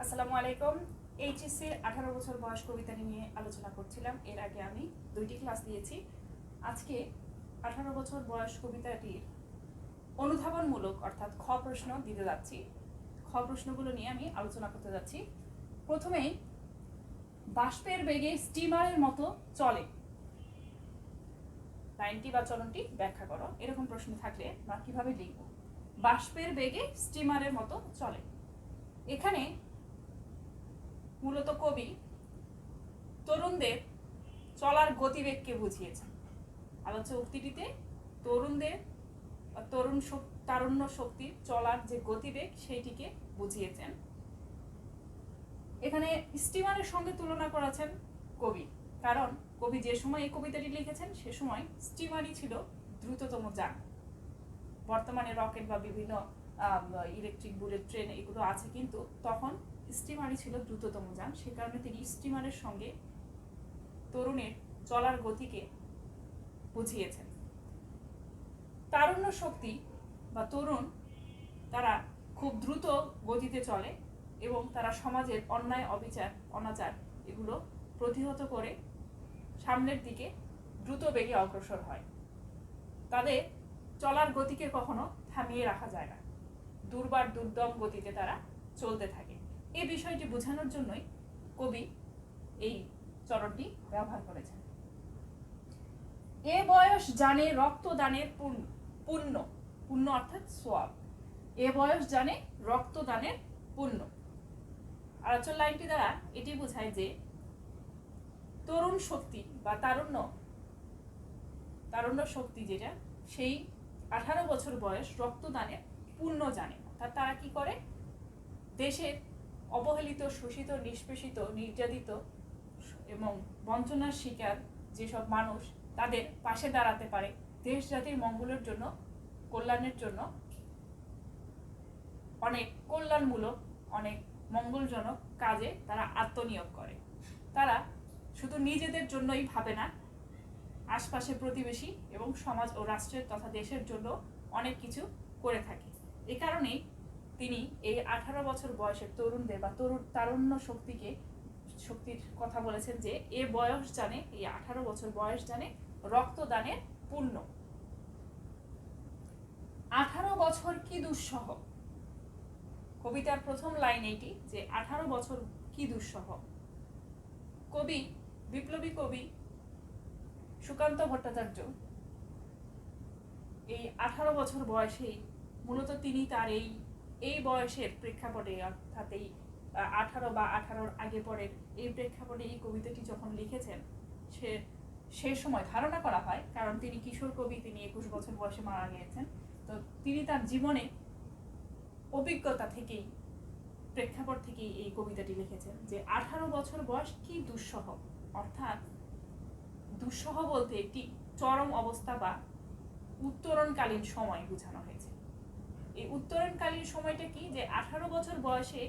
আসসালামু আলাইকুম। এইচএসসির 18 বছর বয়স কবিতা নিয়ে আলোচনা করছিলাম। এর আগে আমি 2টি ক্লাস দিয়েছি। আজকে 18 বছর বয়স কবিতাটির অনুধাবনমূলক অর্থাৎ খ প্রশ্ন দিতে যাচ্ছি। খ প্রশ্নগুলো নিয়ে আমি আলোচনা করতে যাচ্ছি। প্রথমেই, বাষ্পের বেগে স্টিমারের মতো চলে, লাইনটি বা চলনটি ব্যাখ্যা করো। এরকম প্রশ্ন থাকলে আমরা কিভাবে লিখব? বাষ্পের বেগে স্টিমারের মতো চলে। এখানে মূলত কবি তরুণদের চলার গতিবেগকে বুঝিয়েছেন। আলোচ্য উক্তিটিতে তরুণদের তারুণ্য শক্তির চলার যে গতিবেগ সেইটিকে বুঝিয়েছেন। এখানে স্টিমারের সঙ্গে তুলনা করেছেন কবি, কারণ কবি যে সময় এই কবিতাটি লিখেছেন সে সময় স্টিমারই ছিল দ্রুততম যান। বর্তমানে রকেট বা বিভিন্ন ইলেকট্রিক বুলেট ট্রেন এগুলো আছে, কিন্তু তখন স্টিমারই ছিল দ্রুততম যান। সে কারণে তিনি স্টিমারের সঙ্গে তরুণের চলার গতিকে বুঝিয়েছেন। তারুণ্য শক্তি বা তরুণ, তারা খুব দ্রুত গতিতে চলে এবং তারা সমাজের অন্যায়, অবিচার, অনাচার এগুলো প্রতিহত করে সামনের দিকে দ্রুত বেগে অগ্রসর হয়। তাদের চলার গতিকে কখনো থামিয়ে রাখা যায় না, দুর্বার দুর্দম গতিতে তারা চলতে থাকে। এই বিষয়টি বোঝানোর জন্যই কবি এই চরণটি ব্যবহার করেছেন। এ বয়স জানে রক্তদানের পুণ্য, পুণ্য অর্থাৎ সোয়াব। এ বয়স জানে রক্তদানের পুণ্য। আলোচনা লাইনটি দ্বারা এটি বোঝায় যে তরুণ শক্তি বা তারুণ্য শক্তি যেটা, সেই 18 বছর বয়স রক্তদানের পুণ্য জানে। অর্থাৎ তারা কি করে? দেশের অবহেলিত, শোষিত, নিষ্পেষিত, নির্যাতিত এবং বঞ্চনার শিকার যেসব মানুষ, তাদের পাশে দাঁড়াতে পারে, দেশ জাতির মঙ্গলের জন্য, কল্যাণের জন্য অনেক কল্যাণমূলক, অনেক মঙ্গলজনক কাজে তারা আত্মনিয়োগ করে। তারা শুধু নিজেদের জন্যই ভাবে না, আশপাশে প্রতিবেশী এবং সমাজ ও রাষ্ট্রের তথা দেশের জন্য অনেক কিছু করে থাকে। এই কারণেই তিনি এই 18 বছর বয়সের তরুণদের বা তারুণ্য শক্তির কথা বলেছেন যে এ বয়স জানে, এই 18 বছর বয়স জানে রক্তদানের পুণ্য। 18 বছর কি দুঃসহ, কবিতার প্রথম লাইন এইটি যে 18 বছর কি দুঃসহ। কবি, বিপ্লবী কবি সুকান্ত ভট্টাচার্য এই 18 বছর বয়সেই মূলত তিনি তার এই বয়সের প্রেক্ষাপটে, অর্থাৎ এই 18 বা 18 আগে পরের এই প্রেক্ষাপটে এই কবিতাটি যখন লিখেছেন, সে সময় ধারণা করা হয়, কারণ তিনি কিশোর কবি, তিনি 21 বছর বয়সে মারা গিয়েছেন। তো তিনি তার জীবনে অভিজ্ঞতা থেকেই, প্রেক্ষাপট থেকেই এই কবিতাটি লিখেছেন যে 18 বছর বয়স কি দুঃসহ। অর্থাৎ দুঃসহ বলতে একটি চরম অবস্থা বা উত্তরণকালীন সময় বোঝানো হয়েছে। এই উত্তরণকালীন সময়টা কি? যে 18 বছর বয়সে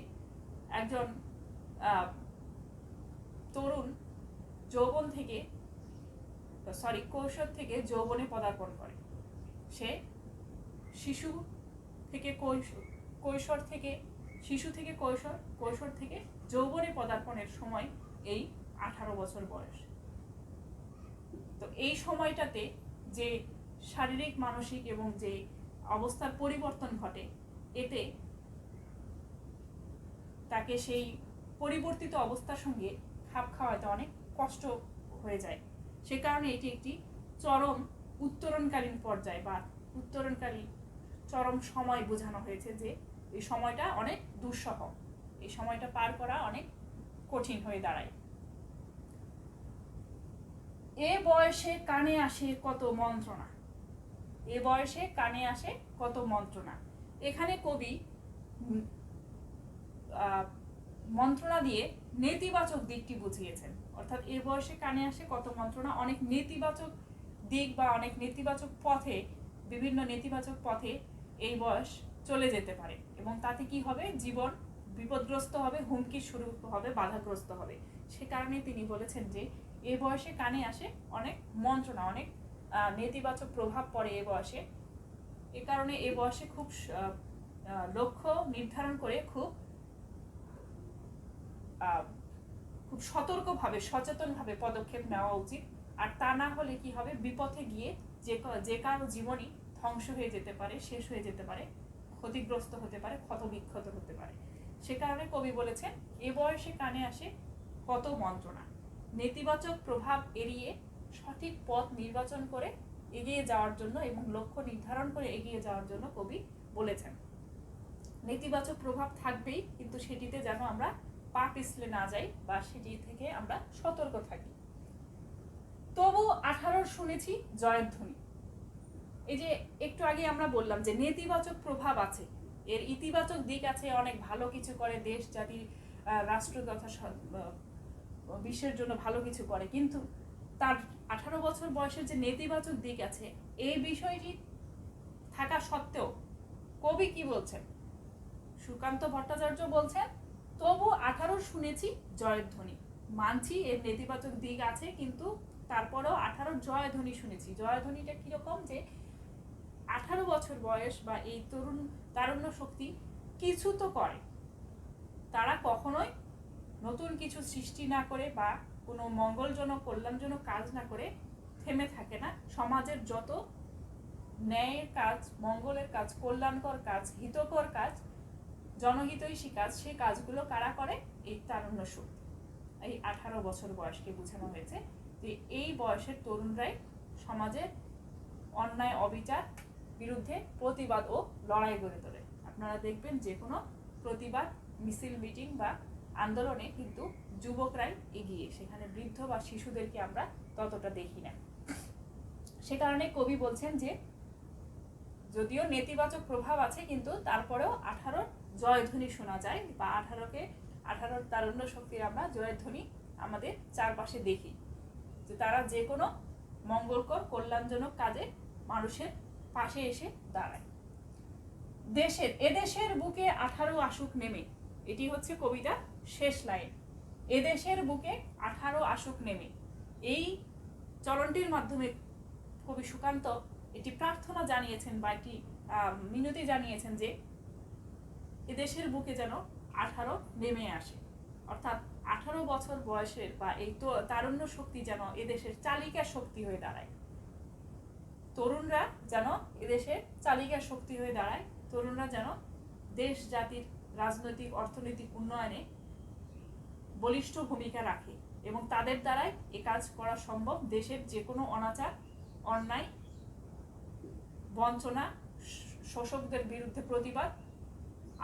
একজন তরুণ কৈশোর থেকে যৌবনে পদার্পণ করে। সে শিশু থেকে কৈশোর থেকে যৌবনে পদার্পণের সময় এই 18 বছর বয়স। তো এই সময়টাতে যে শারীরিক, মানসিক এবং যে অবস্থার পরিবর্তন ঘটে, এতে তাকে সেই পরিবর্তিত অবস্থার সঙ্গে খাপ খাওয়াতে অনেক কষ্ট হয়ে যায়। সে কারণে এটি একটি চরম উত্তরণকালীন পর্যায় বা উত্তরণকালীন চরম সময় বোঝানো হয়েছে, যে এই সময়টা অনেক দুঃসহ, এই সময়টা পার করা অনেক কঠিন হয়ে দাঁড়ায়। এ বয়সে কানে আসে কত মন্ত্রণা, এ বয়সে কানে আসে কত মন্ত্রণা। এখানে কবি মন্ত্রণা দিয়ে নেতিবাচক দিকটি বুঝিয়েছেন। অর্থাৎ এ বয়সে কানে আসে কত মন্ত্রণা, অনেক নেতিবাচক দিক বা অনেক নেতিবাচক পথে, বিভিন্ন নেতিবাচক পথে এই বয়স চলে যেতে পারে এবং তাতে কি হবে? জীবন বিপদগ্রস্ত হবে, হুমকি শুরু হবে, বাধাগ্রস্ত হবে। সে কারণে তিনি বলেছেন যে এ বয়সে কানে আসে অনেক মন্ত্রণা, অনেক নেতিবাচক প্রভাব পড়ে এ বয়সে। এ কারণে এ বয়সে খুব লক্ষ্য নির্ধারণ করে খুব খুব সতর্কভাবে সচেতনভাবে পদক্ষেপ নেওয়া উচিত। আর তা না হলে কি হবে, বিপথে গিয়ে যে কারো জীবনই ধ্বংস হয়ে যেতে পারে, শেষ হয়ে যেতে পারে, ক্ষতিগ্রস্ত হতে পারে, ক্ষতবিক্ষত হতে পারে। সে কারণে কবি বলেছেন, এ বয়সে কানে আসে কত মন্ত্রণা, নেতিবাচক প্রভাব এড়িয়ে সঠিক পথ নির্বাচন করে এগিয়ে যাওয়ার জন্য এবং লক্ষ্য নির্ধারণ করে এগিয়ে যাওয়ার জন্য কবি বলেছেন। নেতিবাচক প্রভাব থাকবেই, কিন্তু সেটিতে যেন আমরা পা পিছলে না যাই বা সেটি থেকে আমরা সতর্ক থাকি। তবু 18 শুনেছি জয়ের ধ্বনি। এই যে একটু আগে আমরা বললাম যে নেতিবাচক প্রভাব আছে, এর ইতিবাচক দিক আছে, অনেক ভালো কিছু করে, দেশ জাতি রাষ্ট্র তথা বিশ্বের জন্য ভালো কিছু করে, কিন্তু তার 18 বছর বয়সের যে নেতিবাচক দিক আছে, এই বিষয়টি থাকা সত্ত্বেও কবি কি বলছেন, সুকান্ত ভট্টাচার্য বলছেন, তবু 18 শুনেছি জয়ের ধ্বনি। মানছি এর নেতিবাচক দিক আছে, কিন্তু তারপরেও 18 জয়ধ্বনি শুনেছি। জয়ধ্বনিটা কিরকম, যে 18 বছর বয়স বা এই তারুণ্য শক্তি কিছু তো করে, তারা কখনোই নতুন কিছু সৃষ্টি না করে বা কোনো মঙ্গলজনক কল্যাণজনক কাজ না করে থেমে থাকে না। সমাজের যত ন্যায়ের কাজ, মঙ্গলের কাজ, কল্যাণকর কাজ, হিতকর কাজ, জনহিতৈষী কাজ, সেই কাজগুলো কারা করে, এই তারুণ্য শক্তি। এই 18 বছর বয়সকে বোঝানো হয়েছে যে এই বয়সের তরুণরাই সমাজের অন্যায় অবিচার বিরুদ্ধে প্রতিবাদ ও লড়াই গড়ে তোলে। আপনারা দেখবেন যে কোনো প্রতিবাদ মিছিল, মিটিং বা আন্দোলনে কিন্তু যুবকরাই এগিয়ে, সেখানে বৃদ্ধ বা শিশুদেরকে আমরা ততটা দেখি না। সে কারণে কবি বলছেন যে যদিও নেতিবাচক প্রভাব আছে, কিন্তু তারপরেও 18 জয়ধ্বনি শোনা যায়, বা 18 তারুণ্য শক্তির আমরা জয়ধ্বনি আমাদের চারপাশে দেখি, যে তারা যে কোনো মঙ্গলকর কল্যাণজনক কাজে মানুষের পাশে এসে দাঁড়ায়। এদেশের বুকে 18 আসুক নেমে, এটি হচ্ছে কবিতার শেষ লাইন। এদেশের বুকে 18 আসুক নেমে, এই চরণটির মাধ্যমে কবি সুকান্ত এটি প্রার্থনা জানিয়েছেন বা একটি মিনতি জানিয়েছেন যে এদেশের বুকে যেন 18 নেমে আসে, অর্থাৎ 18 বছর বয়সের বা এই তারুণ্য শক্তি যেন এদেশের চালিকা শক্তি হয়ে দাঁড়ায়। তরুণরা যেন এদেশের চালিকা শক্তি হয়ে দাঁড়ায়, তরুণরা যেন দেশ জাতির রাজনৈতিক অর্থনৈতিক উন্নয়নে বলিষ্ঠ ভূমিকা রাখে এবং তাদের দ্বারাই এ কাজ করা সম্ভব। দেশের যে কোনো অনাচার, অন্যায়, বঞ্চনা, শোষকদের বিরুদ্ধে প্রতিবাদ,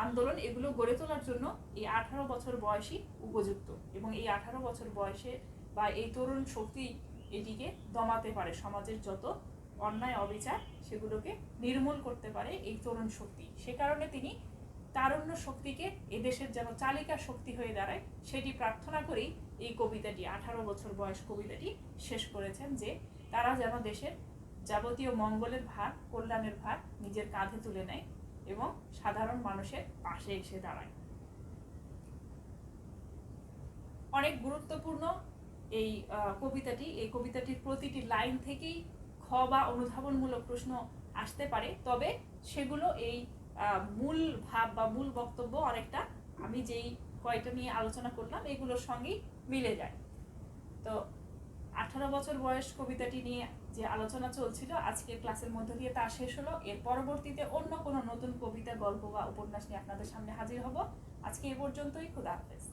আন্দোলন, এগুলো গড়ে তোলার জন্য এই 18 বছর বয়সই উপযুক্ত, এবং এই 18 বছর বয়সে বা এই তরুণ শক্তি এটিকে দমাতে পারে। সমাজের যত অন্যায় অবিচার সেগুলোকে নির্মূল করতে পারে এই তরুণ শক্তি। সে কারণে তিনি তারুণ্য শক্তিকে এদেশের যেন চালিকা শক্তি হয়ে দাঁড়ায় সেটি প্রার্থনা করেই এই কবিতাটি, 18 বছর বয়স কবিতাটি শেষ করেছেন, যে তারা যেন দেশের যাবতীয় মঙ্গলের ভার, কল্যাণের ভার নিজের কাঁধে তুলে নেয় এবং সাধারণ মানুষের পাশে এসে দাঁড়ায়। অনেক গুরুত্বপূর্ণ এই কবিতাটি। এই কবিতাটির প্রতিটি লাইন থেকেই খ বা অনুধাবনমূলক প্রশ্ন আসতে পারে, তবে সেগুলো এই মূল ভাব বা মূল বক্তব্য অনেকটা আমি যেই কয়টা নিয়ে আলোচনা করলাম এগুলোর সঙ্গেই মিলে যায়। তো 18 বছর বয়স কবিতাটি নিয়ে যে আলোচনা চলছিল আজকের ক্লাসের মধ্য দিয়ে তা শেষ হলো। এর পরবর্তীতে অন্য কোনো নতুন কবিতা, গল্প বা উপন্যাস নিয়ে আপনাদের সামনে হাজির হব। আজকে এ পর্যন্তই। খোদা হাফেজ।